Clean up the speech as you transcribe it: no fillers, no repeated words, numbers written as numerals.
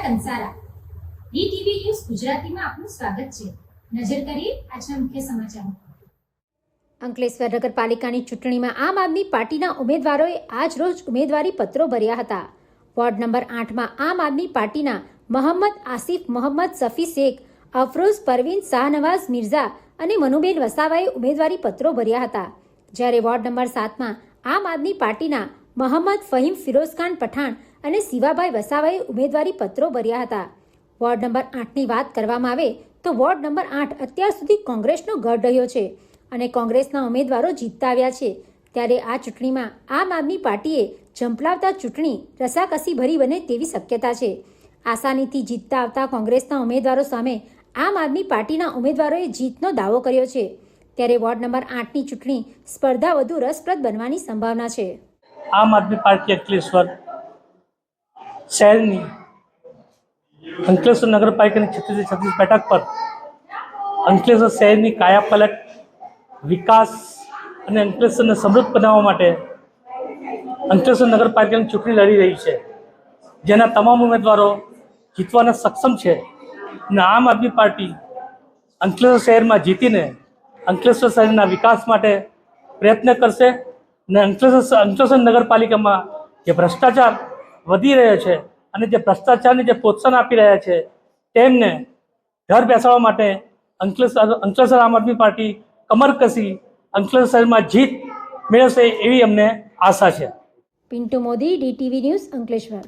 Kansara DTV news ગુજરાતીમાં આપનું સ્વાગત છે। નજર કરીએ આજના મુખ્ય સમાચારો। અંકલેશ્વર નગરપાલિકાની ચૂંટણીમાં આમ આદમી પાર્ટીના ઉમેદવારોએ આજ રોજ ઉમેદવારી પત્રો ભર્યા હતા। વોર્ડ નંબર 8માં આમ આદમી પાર્ટીના મોહમ્મદ આસિફ, મોહમ્મદ સફી શેખ, અફરોઝ પરવીન, શાહનવાઝ મિર્ઝા અને મનુબેન વસાવાએ ઉમેદવારી પત્રો ભર્યા હતા। જ્યારે વોર્ડ નંબર 7માં આમ આદમી પાર્ટીના મોહમ્મદ ફહીમ, ફિરોઝખાન પઠાણ અને શિવાભાઈ વસાવાએ ઉમેદવારી પત્રો ભર્યા હતા। વોર્ડ નંબર 8ની વાત કરવામાં આવે તો વોર્ડ નંબર 8 અત્યાર સુધી કોંગ્રેસનો ગઢ રહ્યો છે અને કોંગ્રેસના ઉમેદવારો જીતતા આવ્યા છે। ત્યારે આ ચૂંટણીમાં આમ આદમી પાર્ટીએ ઝંપલાવતા ચૂંટણી રસાકસી ભરી બને તેવી શક્યતા છે। આસાનીથી જીતતા આવતા કોંગ્રેસના ઉમેદવારો સામે આમ આદમી પાર્ટીના ઉમેદવારોએ જીતનો દાવો કર્યો છે। ત્યારે વોર્ડ નંબર 8ની ચૂંટણી સ્પર્ધા વધુ રસપ્રદ બનવાની સંભાવના છે। આમ આદમી પાર્ટી અંકલેશ્વર શહેરની અંકલેશ્વર નગરપાલિકાની 36 બેઠક પર અંકલેશ્વર શહેરની કાયાપલટ, વિકાસ અને અંકલેશ્વરને સમૃદ્ધ બનાવવા માટે અંકલેશ્વર નગરપાલિકાની ચૂંટણી લડી રહી છે, જેના તમામ ઉમેદવારો જીતવાના સક્ષમ છે અને આમ આદમી પાર્ટી અંકલેશ્વર શહેરમાં જીતીને અંકલેશ્વર શહેરના વિકાસ માટે પ્રયત્ન કરશે અને અંકલેશ્વર નગરપાલિકામાં જે ભ્રષ્ટાચાર વધી રહ્યો છે અને જે ભ્રષ્ટાચારને જે પ્રોત્સાહન આપી રહ્યા છે તેમને ઘર બેસાડવા માટે અંકલેશ્વર આમ આદમી પાર્ટી કમર કસી અંકલેશ્વર શહેરમાં જીત મેળવશે એવી અમને આશા છે। Pintu Modi, DTV news, Ankleshwar.